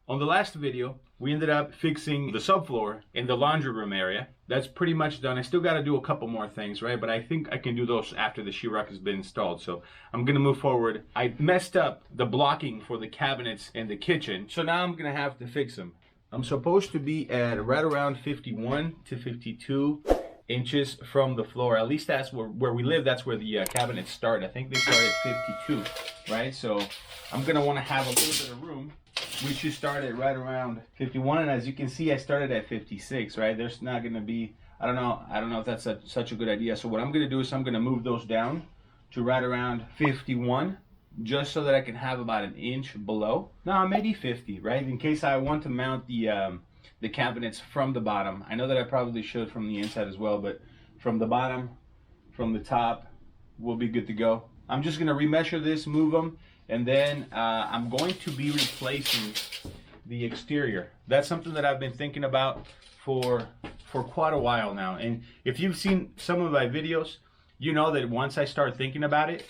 On the last video, we ended up fixing the subfloor in the laundry room area. That's pretty much done. I still got to do a couple more things, right? But I think I can do those after the sheetrock has been installed. So I'm going to move forward. I messed up the blocking for the cabinets in the kitchen. So now I'm going to have to fix them. I'm supposed to be at right around 51 to 52 inches from the floor. At least that's where we live. That's where the cabinets start. I think they start at 52, right? So I'm going to want to have a little bit of room. We should start at right around 51, and as you can see, I started at 56, right? There's not going to be, I don't know if that's such a good idea. So what I'm going to do is I'm going to move those down to right around 51, just so that I can have about an inch below. No, maybe 50, right? In case I want to mount the cabinets from the bottom. I know that I probably should from the inside as well, but from the bottom, from the top, we'll be good to go. I'm just going to remeasure this, move them, and then I'm going to be replacing the exterior. That's something that I've been thinking about for quite a while now. And if you've seen some of my videos, you know that once I start thinking about it,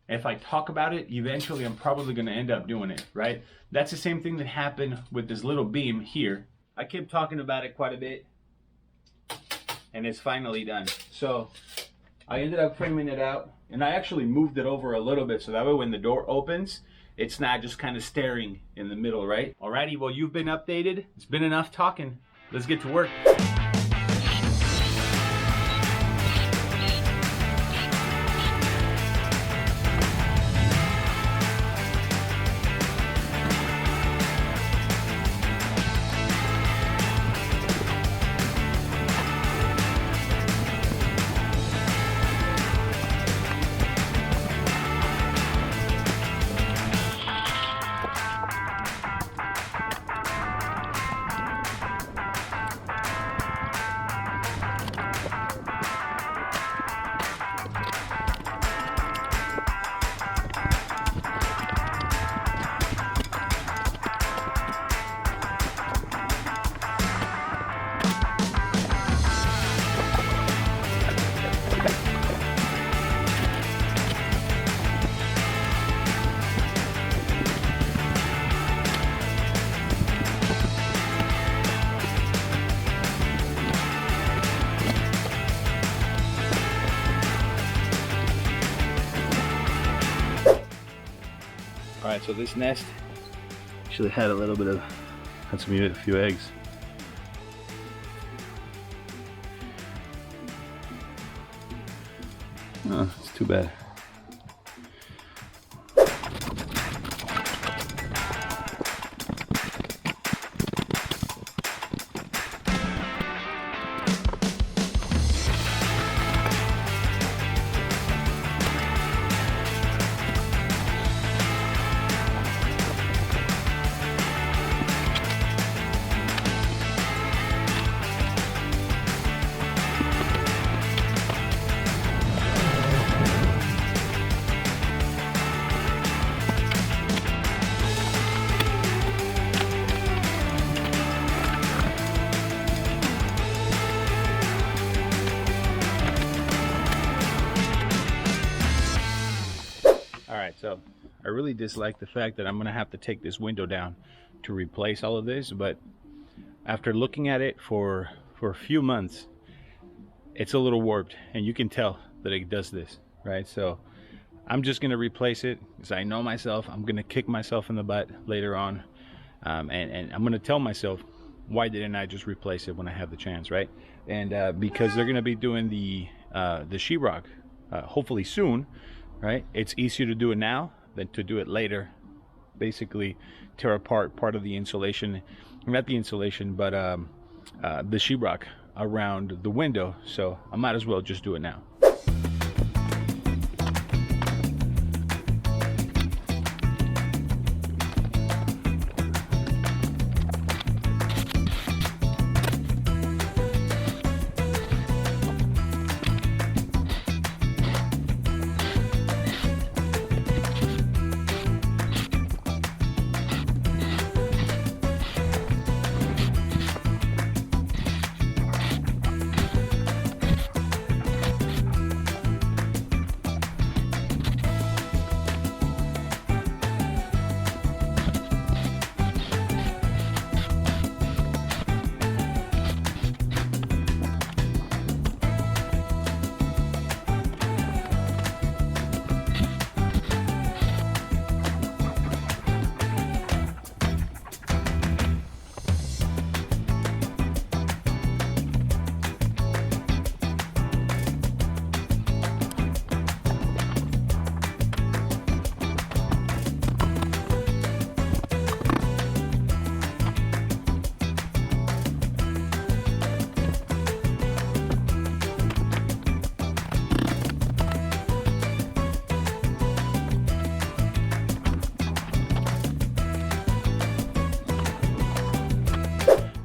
if I talk about it, eventually I'm probably going to end up doing it, right? That's the same thing that happened with this little beam here. I kept talking about it quite a bit, and it's finally done. So I ended up framing it out, and I actually moved it over a little bit so that way when the door opens, it's not just kind of staring in the middle, right? Alrighty, well, you've been updated. It's been enough talking. Let's get to work. Alright, so this nest actually had a few eggs. Oh, it's too bad. Alright, so I really dislike the fact that I'm going to have to take this window down to replace all of this, but after looking at it for a few months, it's a little warped, and you can tell that it does this, right? So I'm just going to replace it because I know myself. I'm going to kick myself in the butt later on, and I'm going to tell myself, why didn't I just replace it when I have the chance, right? And because they're going to be doing the sheetrock hopefully soon, right? It's easier to do it now than to do it later. Basically tear apart part of the insulation, not the insulation, but the sheetrock around the window. So I might as well just do it now.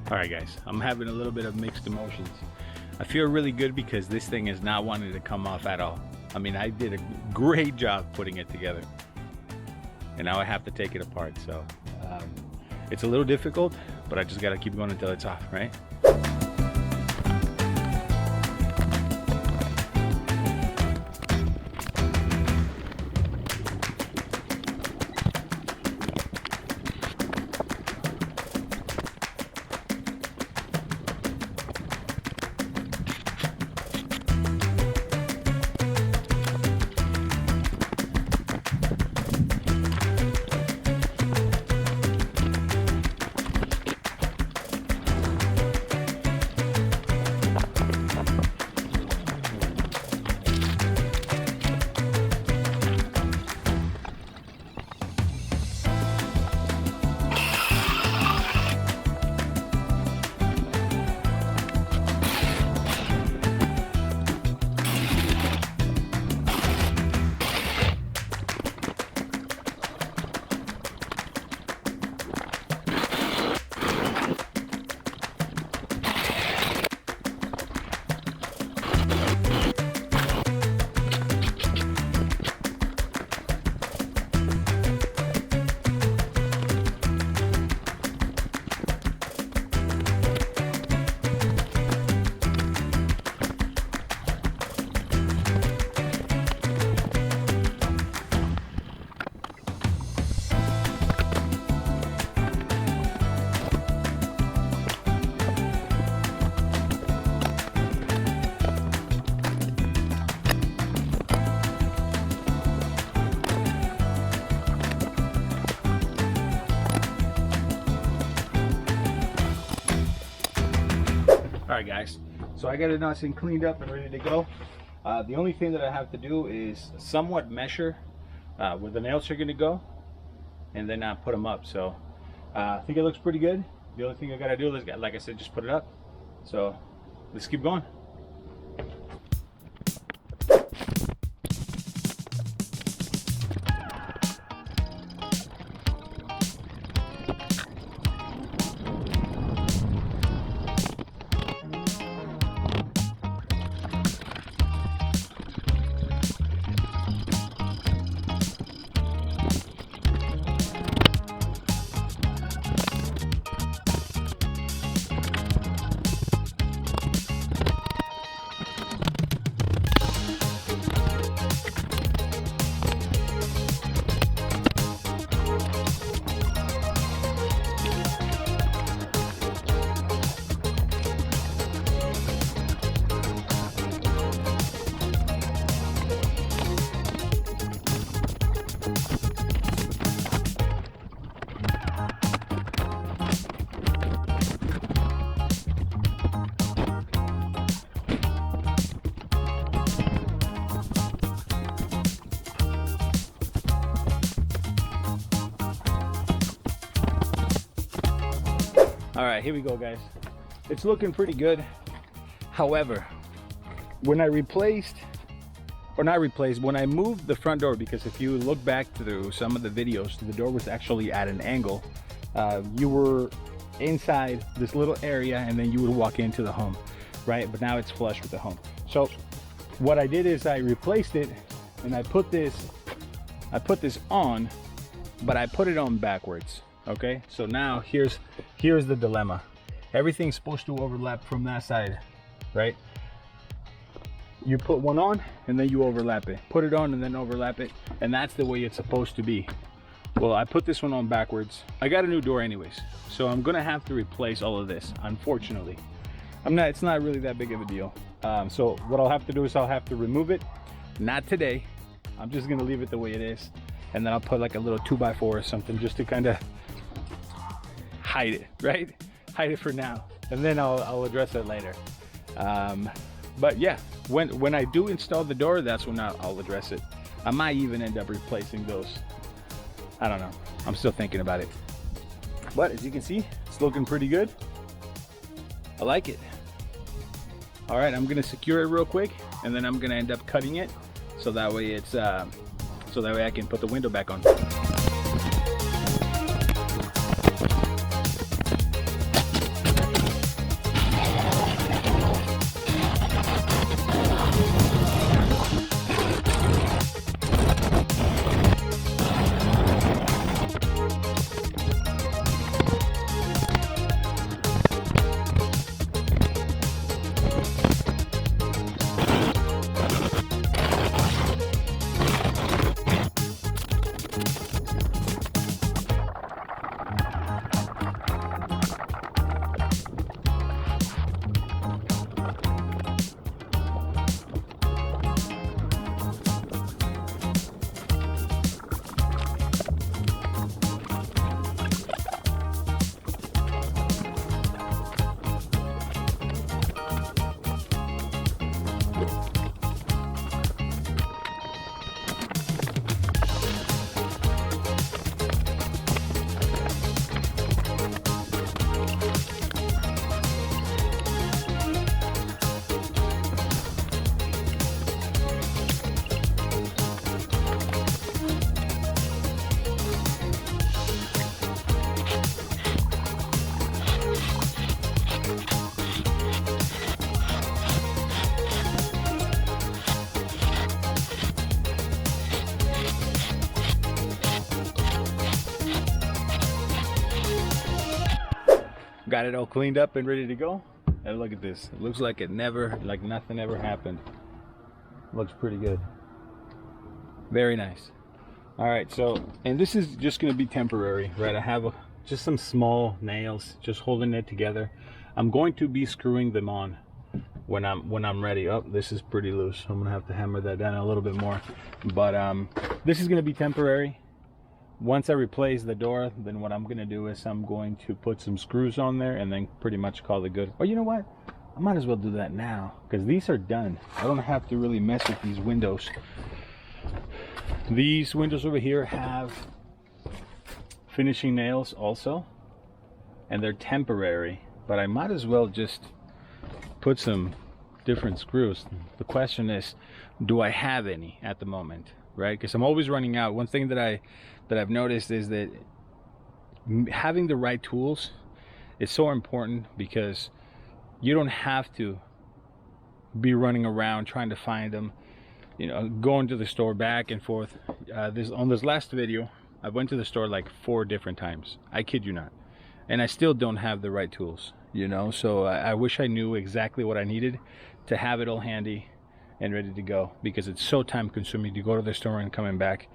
All right guys, I'm having a little bit of mixed emotions. I feel really good because this thing is not wanting to come off at all. I mean, I did a great job putting it together, and now I have to take it apart. So it's a little difficult, but I just got to keep going until it's off, right? Alright guys, so I got it nice and cleaned up and ready to go. The only thing that I have to do is somewhat measure where the nails are going to go, and then put them up. So I think it looks pretty good. The only thing I got to do is, like I said, just put it up. So let's keep going. All right, here we go, guys. It's looking pretty good. However, when I moved the front door, because if you look back through some of the videos, the door was actually at an angle. You were inside this little area and then you would walk into the home, right? But now it's flush with the home. So what I did is I replaced it and I put this on, but I put it on backwards. Okay, so now here's the dilemma. Everything's supposed to overlap from that side, right? You put one on and then you overlap it. Put it on and then overlap it, and that's the way it's supposed to be. Well, I put this one on backwards. I got a new door anyways, so I'm gonna have to replace all of this, unfortunately. It's not really that big of a deal. So what I'll have to do is I'll have to remove it. Not today. I'm just gonna leave it the way it is, and then I'll put like a little 2x4 or something just to kind of hide it, right? Hide it for now, and then I'll address it later. But yeah, when I do install the door, that's when I'll address it. I might even end up replacing those. I don't know. I'm still thinking about it. But as you can see, it's looking pretty good. I like it. All right, I'm gonna secure it real quick, and then I'm gonna end up cutting it so that way it's so that way I can put the window back on. Got it all cleaned up and ready to go. And look at this. It looks like nothing ever happened. Looks pretty good. Very nice. All right, so, and this is just gonna be temporary, right? I have just some small nails just holding it together. I'm going to be screwing them on when I'm ready. Oh, this is pretty loose. I'm gonna have to hammer that down a little bit more. But this is gonna be temporary. Once I replace the door, then what I'm gonna do is I'm going to put some screws on there and then pretty much call it good. Or you know what? I might as well do that now because these are done. I don't have to really mess with these windows. These windows over here have finishing nails also, and they're temporary, but I might as well just put some different screws. The question is, do I have any at the moment, right? Because I'm always running out. One thing that I've noticed is that having the right tools is so important, because you don't have to be running around trying to find them, you know, going to the store back and forth. On this last video, I went to the store like 4 different times. I kid you not. And I still don't have the right tools, you know, so I wish I knew exactly what I needed to have it all handy and ready to go, because it's so time consuming to go to the store and coming back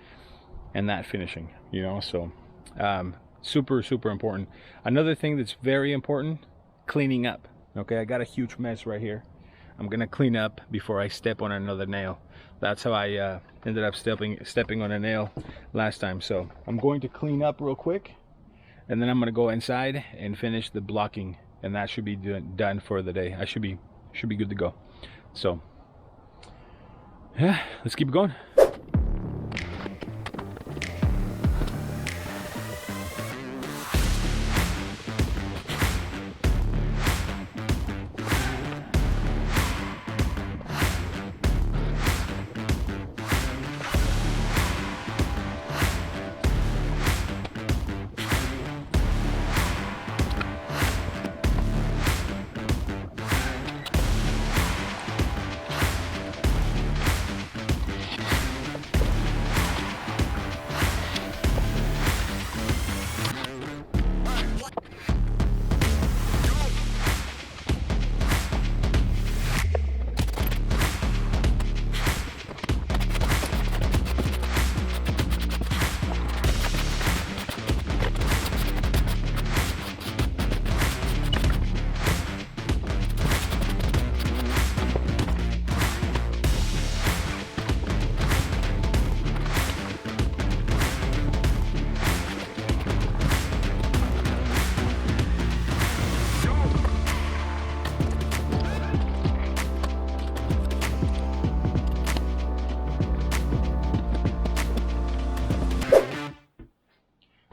and not finishing, you know. So super important. Another thing that's very important, cleaning up. Okay, I got a huge mess right here. I'm gonna clean up before I step on another nail. That's how I ended up stepping on a nail last time. So I'm going to clean up real quick, and then I'm gonna go inside and finish the blocking, and that should be done for the day. I should be good to go. So yeah, let's keep it going.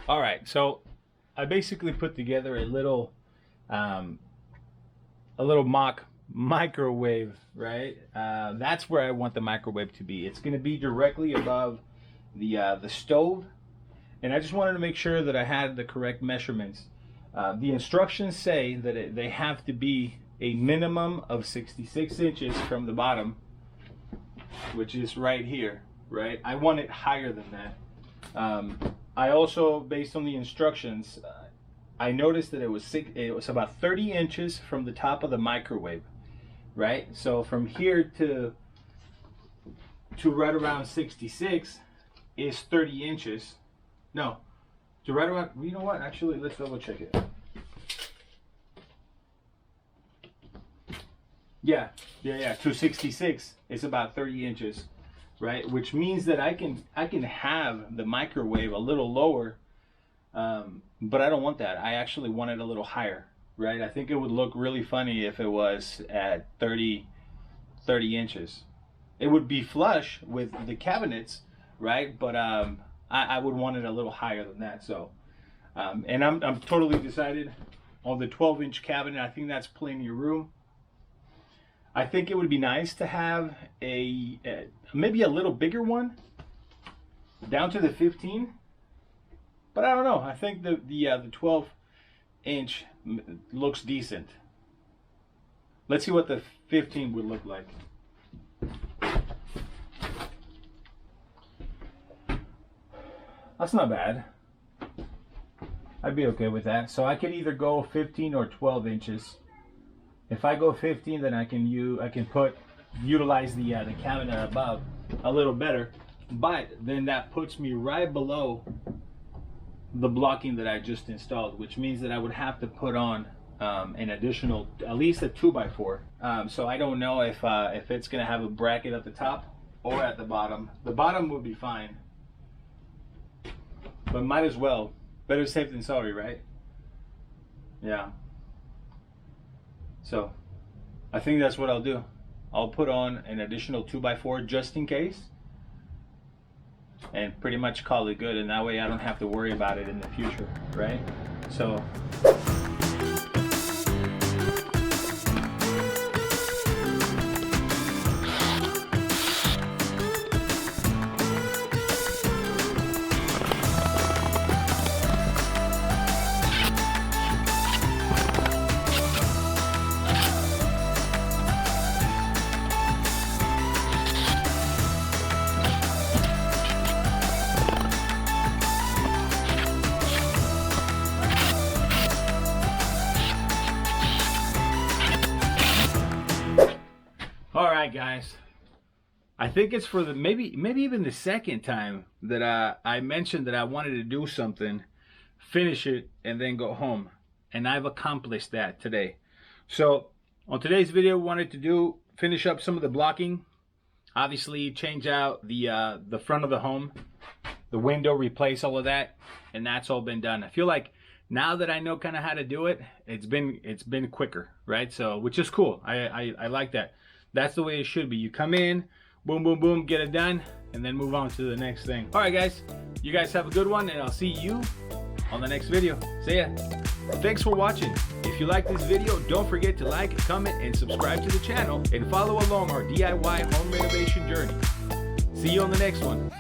All right, so I basically put together a little mock microwave, right? That's where I want the microwave to be. It's going to be directly above the stove, and I just wanted to make sure that I had the correct measurements. The instructions say that they have to be a minimum of 66 inches from the bottom, which is right here, right? I want it higher than that. I also, based on the instructions, I noticed that it was about 30 inches from the top of the microwave, right? So from here to right around 66 is 30 inches. No, to right around, you know what? Actually, let's double check it. Yeah, to 66 is about 30 inches. Right, which means that I can have the microwave a little lower, but I don't want that. I actually want it a little higher, right? I think it would look really funny if it was at 30 inches. It would be flush with the cabinets, right? But I would want it a little higher than that. So, and I'm totally decided on the 12-inch cabinet. I think that's plenty of room. I think it would be nice to have maybe a little bigger one down to the 15, but I don't know. I think the 12-inch looks decent. Let's see what the 15 would look like. That's not bad. I'd be okay with that. So I can either go 15 or 12 inches. If I go 15, then I can utilize the cabinet above a little better, but then that puts me right below the blocking that I just installed, which means that I would have to put on an additional, at least a 2x4. So I don't know if it's gonna have a bracket at the top or at the bottom. The bottom would be fine, but might as well. Better safe than sorry, right? Yeah. So I think that's what I'll do. I'll put on an additional 2x4 just in case, and pretty much call it good, and that way I don't have to worry about it in the future, right? So all right, guys. I think it's for the maybe even the second time that I mentioned that I wanted to do something, finish it, and then go home. And I've accomplished that today. So on today's video, we wanted to finish up some of the blocking. Obviously, change out the front of the home, the window, replace all of that, and that's all been done. I feel like now that I know kind of how to do it, it's been quicker, right? So, which is cool. I like that. That's the way it should be. You come in, boom, boom, boom, get it done, and then move on to the next thing. All right, guys. You guys have a good one, and I'll see you on the next video. See ya. Thanks for watching. If you like this video, don't forget to like, comment, and subscribe to the channel, and follow along our DIY home renovation journey. See you on the next one.